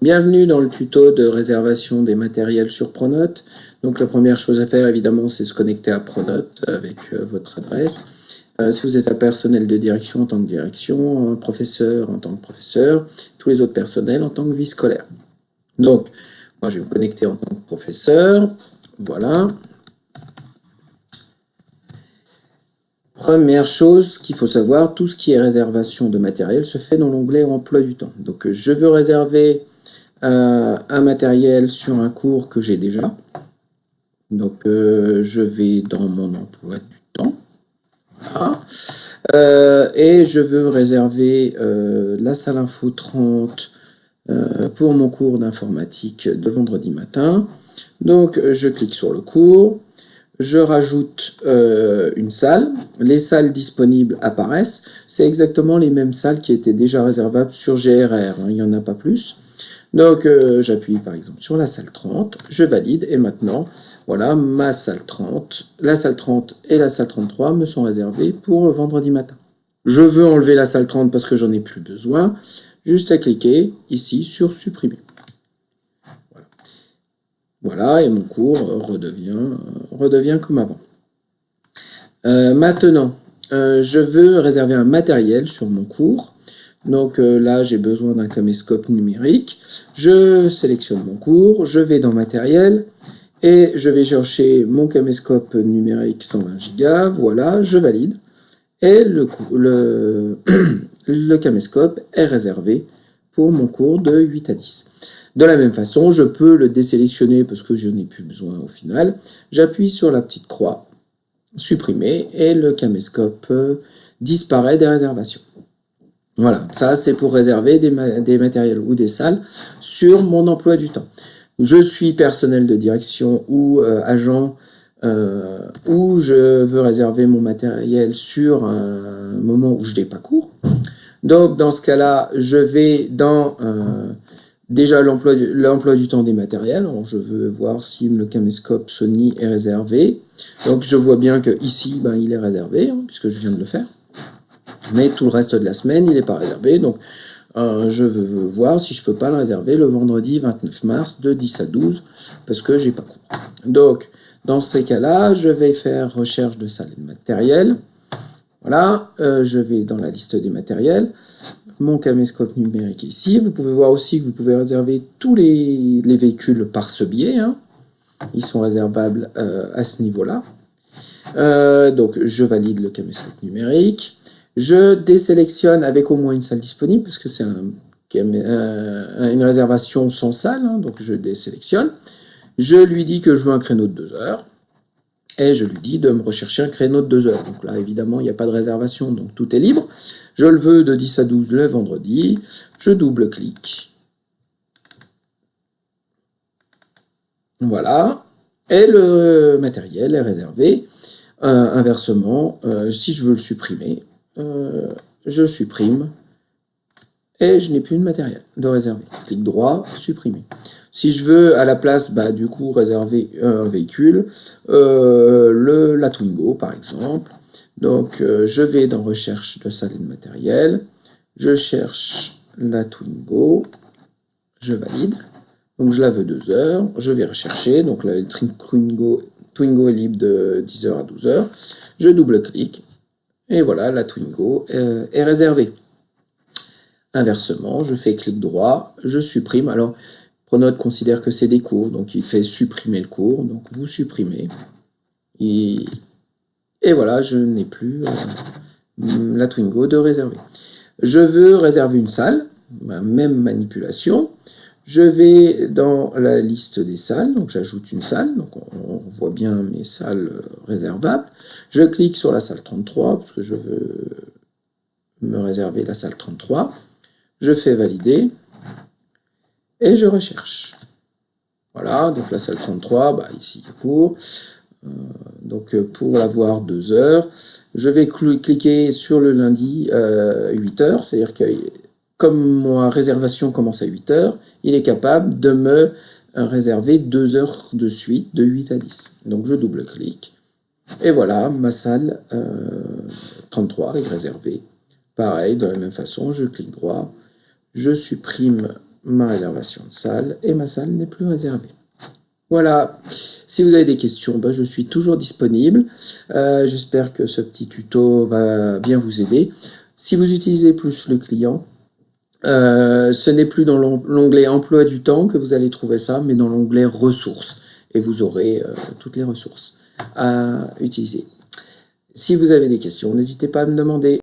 Bienvenue dans le tuto de réservation des matériels sur Pronote. Donc la première chose à faire évidemment c'est se connecter à Pronote avec votre adresse. Si vous êtes un personnel de direction en tant que direction, un professeur en tant que professeur, tous les autres personnels en tant que vie scolaire. Donc moi je vais me connecter en tant que professeur. Voilà. Première chose qu'il faut savoir, tout ce qui est réservation de matériel se fait dans l'onglet emploi du temps. Donc je veux réserver un matériel sur un cours que j'ai déjà. Donc je vais dans mon emploi du temps. Voilà. Et je veux réserver la salle info 30 pour mon cours d'informatique de vendredi matin. Donc je clique sur le cours. Je rajoute une salle. Les salles disponibles apparaissent. C'est exactement les mêmes salles qui étaient déjà réservables sur GRR. Il n'y en a pas plus. Donc j'appuie par exemple sur la salle 30, je valide et maintenant, voilà, ma salle 30, la salle 30 et la salle 33 me sont réservées pour vendredi matin. Je veux enlever la salle 30 parce que j'en ai plus besoin. Juste à cliquer ici sur supprimer. Voilà, et mon cours redevient comme avant. Maintenant, je veux réserver un matériel sur mon cours. Donc là, j'ai besoin d'un caméscope numérique. Je sélectionne mon cours, je vais dans matériel et je vais chercher mon caméscope numérique 120 Go. Voilà, je valide. Et le caméscope est réservé pour mon cours de 8 à 10. De la même façon, je peux le désélectionner parce que je n'ai plus besoin au final. J'appuie sur la petite croix, supprimer, et le caméscope disparaît des réservations. Voilà, ça c'est pour réserver des matériels ou des salles sur mon emploi du temps. Je suis personnel de direction ou agent où je veux réserver mon matériel sur un moment où je n'ai pas cours. Donc dans ce cas-là, je vais dans déjà l'emploi du temps des matériels. Alors, je veux voir si le caméscope Sony est réservé. Donc je vois bien que ici, il est réservé, puisque je viens de le faire. Mais tout le reste de la semaine, il n'est pas réservé. Donc je veux voir si je ne peux pas le réserver le vendredi 29 mars de 10 à 12, parce que j'ai pas cours. Donc dans ces cas-là, je vais faire recherche de salle de matériel. Voilà, je vais dans la liste des matériels. Mon caméscope numérique est ici. Vous pouvez voir aussi que vous pouvez réserver tous les véhicules par ce biais. Ils sont réservables à ce niveau-là. Donc, je valide le caméscope numérique. Je désélectionne avec au moins une salle disponible, parce que c'est une réservation sans salle. Donc, je désélectionne. Je lui dis que je veux un créneau de 2 heures. Et je lui dis de me rechercher un créneau de 2 heures. Donc là, évidemment, il n'y a pas de réservation, donc tout est libre. Je le veux de 10 à 12 le vendredi. Je double-clique. Voilà. Et le matériel est réservé. Inversement, si je veux le supprimer, je supprime. Et je n'ai plus de matériel de réserver. Clic droit, supprimer. Si je veux à la place, du coup, réserver un véhicule, la Twingo par exemple. Donc je vais dans recherche de salle de matériel. Je cherche la Twingo. Je valide. Donc je la veux 2 heures. Je vais rechercher. Donc la Twingo est libre de 10 heures à 12 heures. Je double-clique. Et voilà, la Twingo est réservée. Inversement, je fais clic droit, je supprime. Alors, Pronote considère que c'est des cours, donc il fait supprimer le cours. Donc vous supprimez. Et voilà, je n'ai plus la Twingo de réserver. Je veux réserver une salle, même manipulation. Je vais dans la liste des salles, donc j'ajoute une salle, donc on voit bien mes salles réservables. Je clique sur la salle 33, parce que je veux me réserver la salle 33. Je fais valider et je recherche. Voilà, donc la salle 33, ici le cours. Donc pour l'avoir 2 heures, je vais cliquer sur le lundi 8 heures, c'est-à-dire que comme ma réservation commence à 8 heures, il est capable de me réserver 2 heures de suite de 8 à 10. Donc je double-clique et voilà, ma salle 33 est réservée. Pareil, de la même façon, je clique droit. Je supprime ma réservation de salle et ma salle n'est plus réservée. Voilà, si vous avez des questions, je suis toujours disponible. J'espère que ce petit tuto va bien vous aider. Si vous utilisez plus le client, ce n'est plus dans l'onglet emploi du temps que vous allez trouver ça, mais dans l'onglet ressources. Et vous aurez toutes les ressources à utiliser. Si vous avez des questions, n'hésitez pas à me demander.